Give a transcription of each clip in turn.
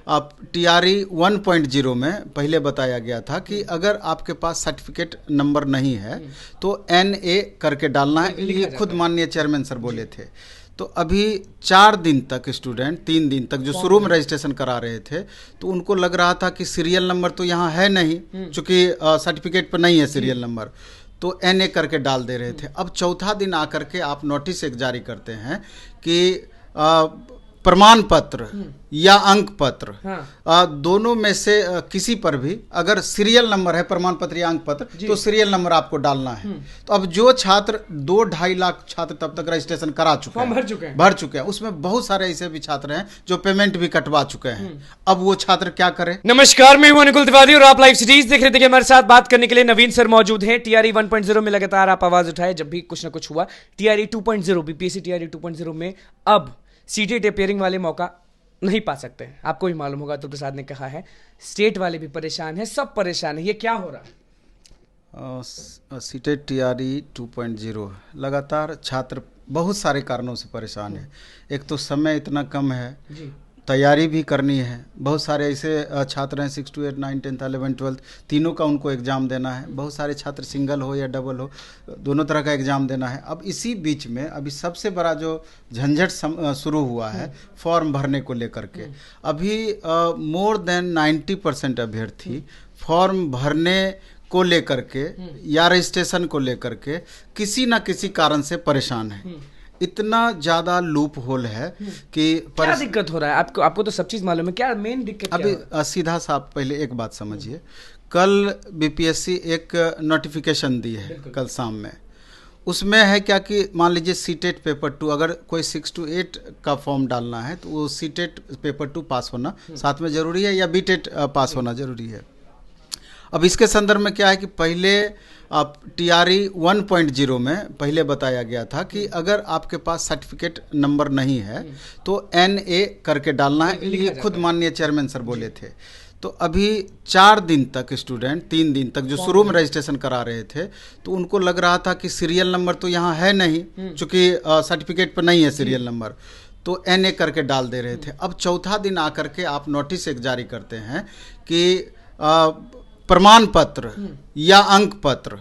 आप TRE 1.0 में पहले बताया गया था कि अगर आपके पास सर्टिफिकेट नंबर नहीं है तो NA करके डालना है। ये खुद माननीय चेयरमैन सर बोले थे। तो अभी 4 दिन तक स्टूडेंट 3 दिन तक जो शुरू में रजिस्ट्रेशन करा रहे थे तो उनको लग रहा था कि सीरियल नंबर तो यहाँ है नहीं, चूँकि सर्टिफिकेट पर नहीं है सीरियल नंबर, तो NA करके डाल दे रहे थे। अब चौथा दिन आकर के आप नोटिस एक जारी करते हैं कि प्रमाण पत्र या अंक पत्र, दोनों में से किसी पर भी अगर सीरियल नंबर है, प्रमाण पत्र या अंक पत्र, तो सीरियल नंबर आपको डालना है। तो अब जो छात्र 2-2.5 लाख छात्र तब तक रजिस्ट्रेशन करा चुके हैं, भर चुके हैं, उसमें बहुत सारे ऐसे भी छात्र हैं जो पेमेंट भी कटवा चुके हैं। अब वो छात्र क्या करें? नमस्कार, मैं हूं अनुकुल तिवारी और आप लाइव सिटीज देख रहे थे। हमारे साथ बात करने के लिए नवीन सर मौजूद हैं। TRE 1.0 में लगातार आप आवाज उठाए जब भी कुछ ना कुछ हुआ। TRE 2.0 BPSC TRE 2.0 में अब सीटेट अपेयरिंग वाले मौका नहीं पा सकते हैं। आपको भी मालूम होगा, तो प्रसाद ने कहा है स्टेट वाले भी परेशान हैं, सब परेशान है। ये क्या हो रहा है? सीटेट TRE 2.0 लगातार छात्र बहुत सारे कारणों से परेशान है। एक तो समय इतना कम है जी, तैयारी भी करनी है। बहुत सारे ऐसे छात्र हैं 6 to 8, 9, 10, 11, 12 तीनों का उनको एग्ज़ाम देना है। बहुत सारे छात्र सिंगल हो या डबल हो, दोनों तरह का एग्ज़ाम देना है। अब इसी बीच में अभी सबसे बड़ा जो झंझट शुरू हुआ है फॉर्म भरने को लेकर के। अभी मोर देन 90% अभ्यर्थी फॉर्म भरने को लेकर के या रजिस्ट्रेशन को लेकर के किसी न किसी कारण से परेशान है। इतना ज़्यादा लूप होल है कि क्या दिक्कत हो रहा है आपको तो सब चीज़ मालूम है। क्या मेन दिक्कत? अभी सीधा सा आप पहले एक बात समझिए। कल BPSC एक नोटिफिकेशन दी है कल शाम में। उसमें है क्या कि मान लीजिए सीटेट पेपर 2 अगर कोई 6 to 8 का फॉर्म डालना है तो वो सीटेट पेपर 2 पास होना साथ में ज़रूरी है या BTET पास होना ज़रूरी है। अब इसके संदर्भ में क्या है कि पहले आप TRE 1.0 में पहले बताया गया था कि अगर आपके पास सर्टिफिकेट नंबर नहीं है तो NA करके डालना है। ये खुद माननीय चेयरमैन सर बोले थे। तो अभी 4 दिन तक स्टूडेंट 3 दिन तक जो शुरू में रजिस्ट्रेशन करा रहे थे तो उनको लग रहा था कि सीरियल नंबर तो यहाँ है नहीं, चूँकि सर्टिफिकेट पर नहीं है सीरियल नंबर, तो NA करके डाल दे रहे थे। अब चौथा दिन आकर के आप नोटिस एक जारी करते हैं कि प्रमाण पत्र या अंक पत्र,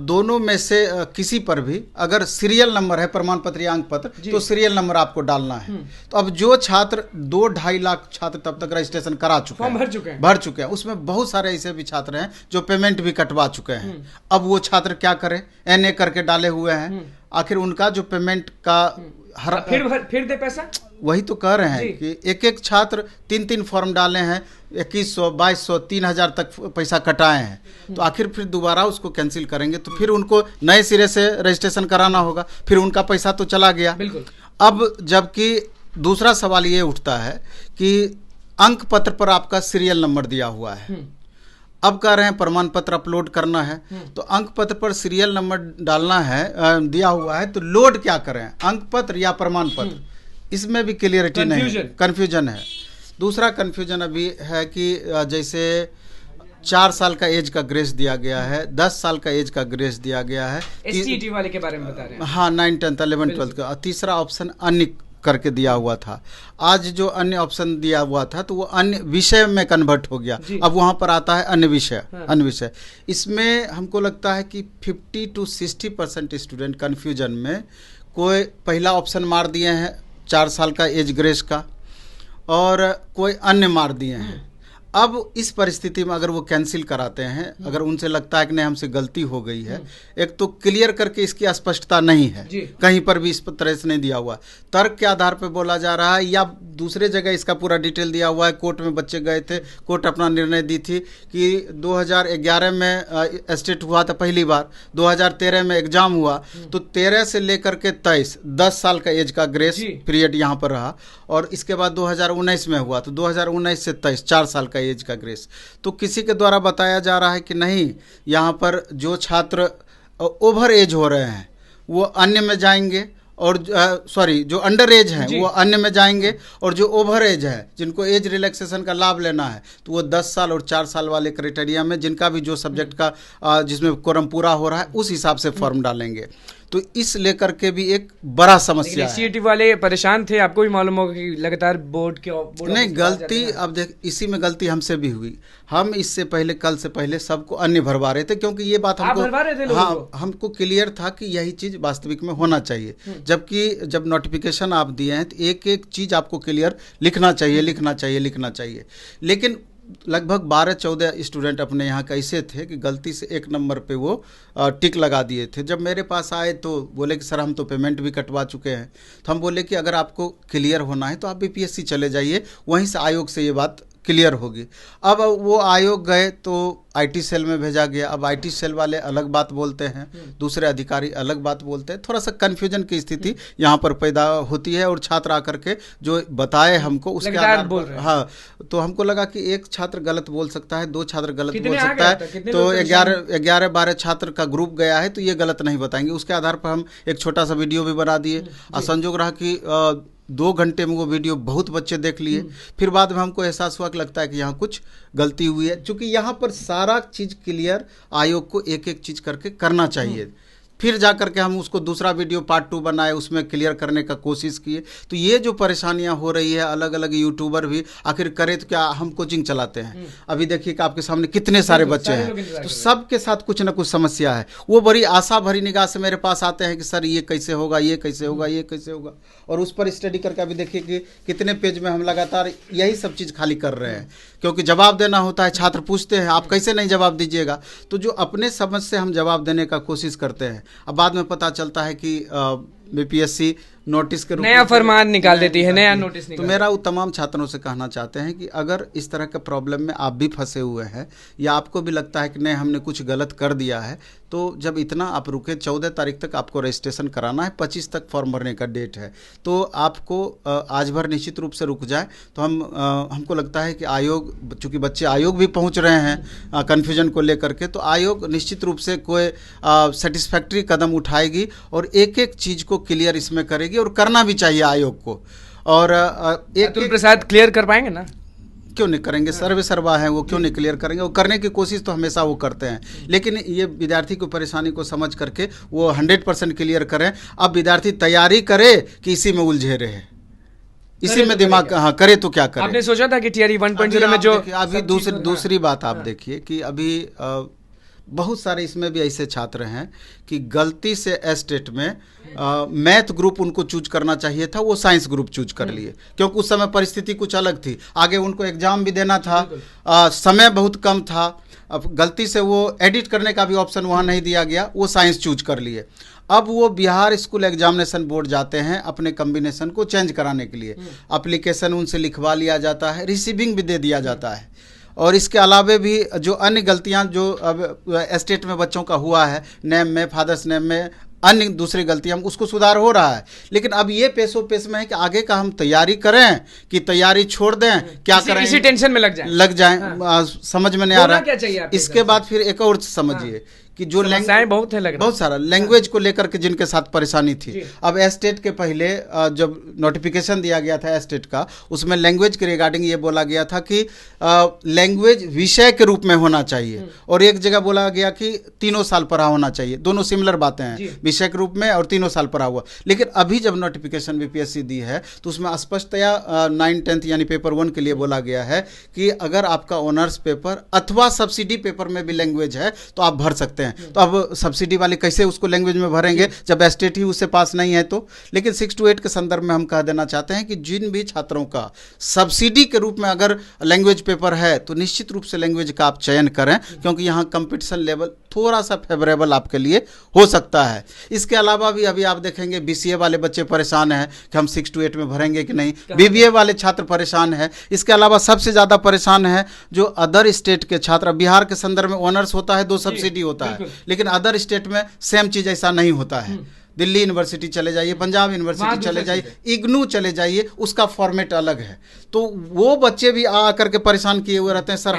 दोनों में से किसी पर भी अगर सीरियल नंबर है, प्रमाण पत्र या अंक पत्र, तो सीरियल नंबर आपको डालना है। तो अब जो छात्र 2-2.5 लाख छात्र तब तक रजिस्ट्रेशन करा चुके हैं, भर चुके हैं, उसमें बहुत सारे ऐसे भी छात्र हैं जो पेमेंट भी कटवा चुके हैं। अब वो छात्र क्या करें? NA करके डाले हुए हैं। आखिर उनका जो पेमेंट का फिर दे पैसा, वही तो कह रहे हैं कि एक छात्र 3 फॉर्म डाले हैं, 2100, 2200, 3000 तक पैसा कटाए हैं। तो आखिर फिर दोबारा उसको कैंसिल करेंगे तो फिर उनको नए सिरे से रजिस्ट्रेशन कराना होगा, फिर उनका पैसा तो चला गया। अब जबकि दूसरा सवाल ये उठता है कि अंक पत्र पर आपका सीरियल नंबर दिया हुआ है। अब कह रहे हैं प्रमाण पत्र अपलोड करना है, तो अंक पत्र पर सीरियल नंबर डालना है, दिया हुआ है, तो लोड क्या करें, अंक पत्र या प्रमाण पत्र? इसमें भी क्लियरिटी नहीं, कन्फ्यूजन है। दूसरा कन्फ्यूजन अभी है कि जैसे 4 साल का एज का ग्रेस दिया गया है, 10 साल का एज का ग्रेस दिया गया है। STT वाले के बारे में बता रहे हैं। हाँ, 9, 10, 11, 12 का। तीसरा ऑप्शन अन्य करके दिया हुआ था। आज जो अन्य ऑप्शन दिया हुआ था तो वो अन्य विषय में कन्वर्ट हो गया। अब वहाँ पर आता है अन्य विषय। अन्य विषय इसमें हमको लगता है कि 50 to 60% स्टूडेंट कन्फ्यूजन में कोई पहला ऑप्शन मार दिए हैं 4 साल का एज ग्रेस का, और कोई अन्य मार दिए हैं। अब इस परिस्थिति में अगर वो कैंसिल कराते हैं, अगर उनसे लगता है कि नहीं हमसे गलती हो गई है, एक तो क्लियर करके इसकी स्पष्टता नहीं है, कहीं पर भी इस तरह से नहीं दिया हुआ, तर्क के आधार पर बोला जा रहा है या दूसरे जगह इसका पूरा डिटेल दिया हुआ है। कोर्ट में बच्चे गए थे, कोर्ट अपना निर्णय दी थी कि 2011 में स्टेट हुआ था पहली बार, 2013 में एग्जाम हुआ, तो 13 से लेकर के 23 10 साल का एज का ग्रेस पीरियड यहाँ पर रहा, और इसके बाद 2019 में हुआ तो 2019 से 23 4 साल का एज का ग्रेस। तो किसी के द्वारा बताया जा रहा है कि नहीं, यहाँ पर जो छात्र ओवर एज हो रहे हैं वो अन्य में जाएंगे, और जो अंडर एज हैं वो अन्य में जाएंगे, और जो ओवर एज है जिनको एज रिलैक्सेशन का लाभ लेना है तो वो 10 साल और 4 साल वाले क्राइटेरिया में जिनका भी जो सब्जेक्ट का जिसमें कोरम पूरा हो रहा है उस हिसाब से फॉर्म डालेंगे। तो इस लेकर के भी एक बड़ा समस्या है। सीईटी वाले परेशान थे, आपको भी मालूम होगा कि लगातार बोर्ड नहीं, गलती अब देख, इसी में गलती हमसे भी हुई। हम इससे पहले, कल से पहले सबको अन्य भरवा रहे थे, क्योंकि ये बात हमको, हाँ, हमको क्लियर था कि यही चीज़ वास्तविक में होना चाहिए। जबकि जब नोटिफिकेशन आप दिए हैं तो एक एक चीज़ आपको क्लियर लिखना चाहिए, लिखना चाहिए, लिखना चाहिए। लेकिन लगभग 12-14 स्टूडेंट अपने यहाँ का ऐसे थे कि गलती से 1 नंबर पे वो टिक लगा दिए थे। जब मेरे पास आए तो बोले कि सर हम तो पेमेंट भी कटवा चुके हैं। तो हम बोले कि अगर आपको क्लियर होना है तो आप बीपीएससी चले जाइए, वहीं से आयोग से ये बात क्लियर होगी। अब वो आयोग गए तो आईटी सेल में भेजा गया। अब आईटी सेल वाले अलग बात बोलते हैं, दूसरे अधिकारी अलग बात बोलते हैं। थोड़ा सा कन्फ्यूजन की स्थिति यहाँ पर पैदा होती है, और छात्र आकर के जो बताए हमको उसके आधार पर, हाँ, तो हमको लगा कि एक छात्र गलत बोल सकता है, 2 छात्र गलत बोल सकता है, तो 11-12 छात्र का ग्रुप गया है तो ये गलत नहीं बताएंगे। उसके आधार पर हम एक छोटा सा वीडियो भी बना दिए, और संजोग रहा कि 2 घंटे में वो वीडियो बहुत बच्चे देख लिए। फिर बाद में हमको एहसास हुआ कि लगता है कि यहाँ कुछ गलती हुई है, क्योंकि यहाँ पर सारा चीज़ क्लियर आयोग को एक एक चीज़ करके करना चाहिए। फिर जा करके हम उसको दूसरा वीडियो पार्ट 2 बनाए, उसमें क्लियर करने का कोशिश किए। तो ये जो परेशानियां हो रही है, अलग अलग यूट्यूबर भी आखिर करे तो क्या, हम कोचिंग चलाते हैं, अभी देखिए कि आपके सामने कितने सारे बच्चे हैं, तो सबके साथ कुछ ना कुछ समस्या है। वो बड़ी आशा भरी निगाह से मेरे पास आते हैं कि सर ये कैसे होगा, ये कैसे होगा, ये कैसे होगा, और उस पर स्टडी करके अभी देखिए कि कितने पेज में हम लगातार यही सब चीज़ खाली कर रहे हैं, क्योंकि जवाब देना होता है। छात्र पूछते हैं आप कैसे नहीं जवाब दीजिएगा, तो जो अपने समझ से हम जवाब देने का कोशिश करते हैं, अब बाद में पता चलता है कि बीपीएससी नोटिस के रूप में नया फरमान निकाल देती है, नया नोटिस तो मेरा वो तमाम छात्रों से कहना चाहते हैं कि अगर इस तरह के प्रॉब्लम में आप भी फंसे हुए हैं, या आपको भी लगता है कि नहीं हमने कुछ गलत कर दिया है, तो जब इतना आप रुके, 14 तारीख तक आपको रजिस्ट्रेशन कराना है, 25 तक फॉर्म भरने का डेट है, तो आपको आज भर निश्चित रूप से रुक जाए तो हमको लगता है कि आयोग, चूँकि बच्चे आयोग भी पहुँच रहे हैं कन्फ्यूजन को लेकर के, तो आयोग निश्चित रूप से कोई सेटिस्फैक्ट्री कदम उठाएगी और एक एक चीज़ को क्लियर इसमें करेगी, और करना भी चाहिए आयोग को। और अतुल प्रसाद क्लियर कर पाएंगे ना? क्यों नहीं करेंगे, सर्वे सर्वा है वो, क्यों नहीं क्लियर करेंगे? वो करने की कोशिश तो हमेशा वो करते हैं, लेकिन ये विद्यार्थी की परेशानी को समझ करके वो 100% क्लियर करें। अब विद्यार्थी तैयारी करे कि इसी में उलझे रहे, इसी में दिमाग, हाँ, करे तो क्या करे। आपने सोचा था कि टीआरई 1.0 में जो अभी दूसरी बात आप देखिए कि अभी बहुत सारे इसमें भी ऐसे छात्र हैं कि गलती से एस्टेट में मैथ ग्रुप उनको चूज करना चाहिए था, वो साइंस ग्रुप चूज कर लिए, क्योंकि उस समय परिस्थिति कुछ अलग थी, आगे उनको एग्जाम भी देना था, समय बहुत कम था। अब गलती से वो एडिट करने का भी ऑप्शन वहाँ नहीं दिया गया, वो साइंस चूज कर लिए। अब वो बिहार स्कूल एग्जामिनेशन बोर्ड जाते हैं अपने कम्बिनेशन को चेंज कराने के लिए, एप्लीकेशन उनसे लिखवा लिया जाता है, रिसीविंग भी दे दिया जाता है, और इसके अलावे भी जो अन्य गलतियां जो अब एस्टेट में बच्चों का हुआ है, नेम में, फादर्स नेम में, अन्य दूसरी गलतियां, उसको सुधार हो रहा है। लेकिन अब ये पेशो पेश में है कि आगे का हम तैयारी करें कि तैयारी छोड़ दें, क्या करें, इसी टेंशन में लग जाएं। हाँ। समझ में नहीं आ रहा क्या चाहिए इसके बाद फिर एक और समझिए कि जो बहुत है, लग रहा बहुत सारा लैंग्वेज को लेकर के जिनके साथ परेशानी थी। अब एस्टेट के पहले जब नोटिफिकेशन दिया गया था एस्टेट का, उसमें लैंग्वेज के रिगार्डिंग ये बोला गया था कि लैंग्वेज विषय के रूप में होना चाहिए, और एक जगह बोला गया कि 3 साल पढ़ा होना चाहिए। दोनों सिमिलर बातें हैं, विषय के रूप में और 3 साल पढ़ा हुआ। लेकिन अभी जब नोटिफिकेशन बीपीएससी दी है तो उसमें स्पष्टतया 9-10 यानी पेपर 1 के लिए बोला गया है कि अगर आपका ऑनर्स पेपर अथवा सब्सिडी पेपर में भी लैंग्वेज है तो आप भर सकते हैं। तो अब सब्सिडी वाले कैसे उसको लैंग्वेज में भरेंगे जब एस्टेट ही उससे पास नहीं है? तो लेकिन 6 to 8 के संदर्भ में हम कह देना चाहते हैं कि जिन भी छात्रों का सब्सिडी के रूप में अगर लैंग्वेज पेपर है तो निश्चित रूप से लैंग्वेज का आप चयन करें, क्योंकि यहाँ कंपटीशन लेवल थोड़ा सा फेवरेबल आपके लिए हो सकता है। इसके अलावा भी अभी आप देखेंगे बीसीए वाले बच्चे परेशान हैं कि हम 6 to 8 में भरेंगे कि नहीं, बीबीए वाले छात्र परेशान है। इसके अलावा सबसे ज़्यादा परेशान है जो अदर स्टेट के छात्र। बिहार के संदर्भ में ऑनर्स होता है, 2 सब्सिडी होता है, लेकिन अदर स्टेट में सेम चीज़ ऐसा नहीं होता है। दिल्ली यूनिवर्सिटी चले जाइए, पंजाब यूनिवर्सिटी चले जाइए, इग्नू चले जाइए, उसका फॉर्मेट अलग है। तो वो बच्चे भी आ करके परेशान किए हुए रहते हैं, सर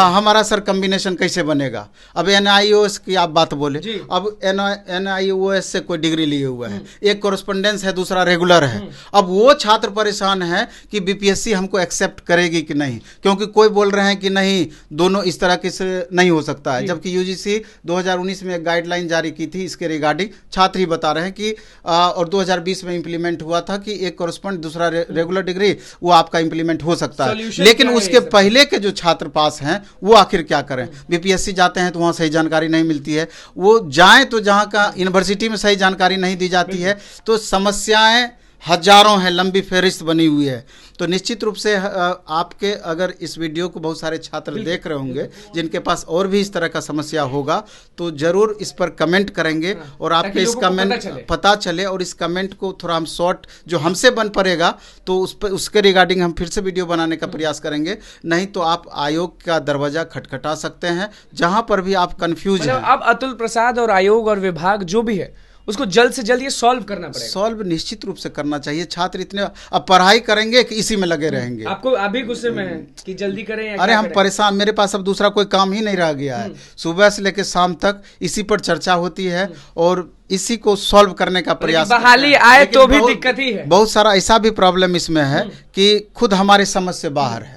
हमारा सर कम्बिनेशन कैसे बनेगा। अब NIOS की आप बात बोले, अब NIOS से कोई डिग्री लिए हुए हैं, एक कोरेस्पोंडेंस है, दूसरा रेगुलर है। अब वो छात्र परेशान है कि बीपीएससी हमको एक्सेप्ट करेगी कि नहीं, क्योंकि कोई बोल रहे हैं कि नहीं दोनों इस तरह के से नहीं हो सकता है, जबकि यूजीसी 2019 में एक गाइडलाइन जारी की थी इसके रिगार्डिंग, छात्र छात्र ही बता रहे हैं कि और 2020 में इम्प्लीमेंट हुआ था कि एक कॉरेस्पॉन्ड दूसरा रेगुलर डिग्री वो आपका इम्प्लीमेंट हो सकता है, Solution लेकिन क्या है उसके ये सब? पहले के जो छात्र पास हैं वो आखिर क्या करें। बीपीएससी जाते हैं तो वहाँ सही जानकारी नहीं मिलती है, वो जाएं तो जहाँ का यूनिवर्सिटी में सही जानकारी नहीं दी जाती है, तो समस्याएं हजारों हैं, लंबी फहरिस्त बनी हुई है। तो निश्चित रूप से आपके अगर इस वीडियो को बहुत सारे छात्र देख रहे होंगे जिनके पास और भी इस तरह का समस्या होगा तो जरूर इस पर कमेंट करेंगे और आपके इस कमेंट पता चले और इस कमेंट को थोड़ा हम शॉर्ट जो हमसे बन पड़ेगा तो उस पर उसके रिगार्डिंग हम फिर से वीडियो बनाने का प्रयास करेंगे। नहीं तो आप आयोग का दरवाजा खटखटा सकते हैं जहां पर भी आप कंफ्यूज हैं। अब अतुल प्रसाद और आयोग और विभाग जो भी है उसको जल्द से जल्द ये सॉल्व करना पड़ेगा। सॉल्व निश्चित रूप से करना चाहिए। छात्र इतने अब पढ़ाई करेंगे कि इसी में लगे रहेंगे। आपको अभी गुस्से में है कि जल्दी करें या अरे क्या हम करें? परेशान, मेरे पास अब दूसरा कोई काम ही नहीं रह गया है। सुबह से लेकर शाम तक इसी पर चर्चा होती है और इसी को सॉल्व करने का प्रयास बहाली आए तो भी दिक्कत ही है। बहुत सारा ऐसा भी प्रॉब्लम इसमें है कि खुद हमारे समझ से बाहर है,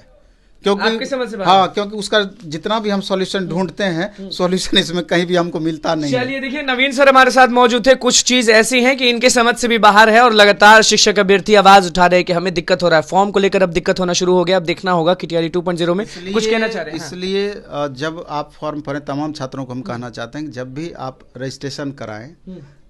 आपकी समझ से बाहर? हाँ, क्योंकि उसका जितना भी हम सॉल्यूशन ढूंढते हैं सॉल्यूशन इसमें कहीं भी हमको मिलता नहीं है। चलिए देखिए, नवीन सर हमारे साथ मौजूद थे। कुछ चीज ऐसी हैं कि इनके समझ से भी बाहर है और लगातार शिक्षक अभ्यर्थी आवाज उठा रहे हैं कि हमें दिक्कत हो रहा है। फॉर्म को लेकर अब दिक्कत होना शुरू हो गया। अब देखना होगा कि टीआरई 2.0 में कुछ कहना चाह रहे हैं। इसलिए जब आप फॉर्म भरें, तमाम छात्रों को हम कहना चाहते हैं कि जब भी आप रजिस्ट्रेशन कराएं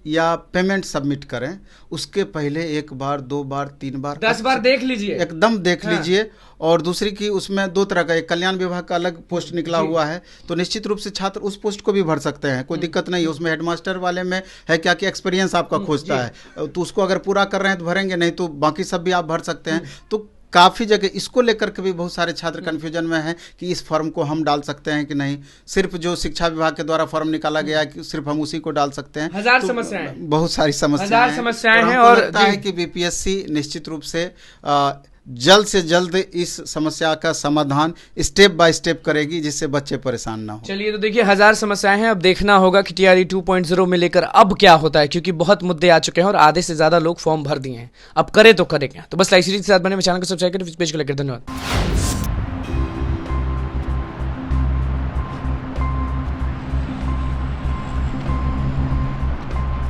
या पेमेंट सबमिट करें उसके पहले 1 बार 2 बार 3 बार 10 बार देख लीजिए, एकदम देख लीजिए। और दूसरी की उसमें 2 तरह का, एक कल्याण विभाग का अलग पोस्ट निकला हुआ है तो निश्चित रूप से छात्र उस पोस्ट को भी भर सकते हैं, कोई दिक्कत नहीं है। उसमें हेडमास्टर वाले में है क्या कि एक्सपीरियंस आपका खोजता है, तो उसको अगर पूरा कर रहे हैं तो भरेंगे, नहीं तो बाकी सब भी आप भर सकते हैं। तो काफ़ी जगह इसको लेकर के भी बहुत सारे छात्र कन्फ्यूजन में हैं कि इस फॉर्म को हम डाल सकते हैं कि नहीं, सिर्फ जो शिक्षा विभाग के द्वारा फॉर्म निकाला गया है कि सिर्फ हम उसी को डाल सकते हैं। हजार तो समस्याएं, बहुत सारी समस्याएं हैं और और लगता है कि बीपीएससी निश्चित रूप से जल्द से जल्द इस समस्या का समाधान स्टेप बाय स्टेप करेगी जिससे बच्चे परेशान ना हो। चलिए तो देखिए, 1000 समस्याएं हैं। अब देखना होगा कि टीआरई 2.0 में लेकर अब क्या होता है, क्योंकि बहुत मुद्दे आ चुके हैं और आधे से ज्यादा लोग फॉर्म भर दिए हैं। अब करे तो करे क्या। तो बस लाइव सीरीज के साथ बने, चैनल को सब्सक्राइब करें, पेज को लेकर धन्यवाद।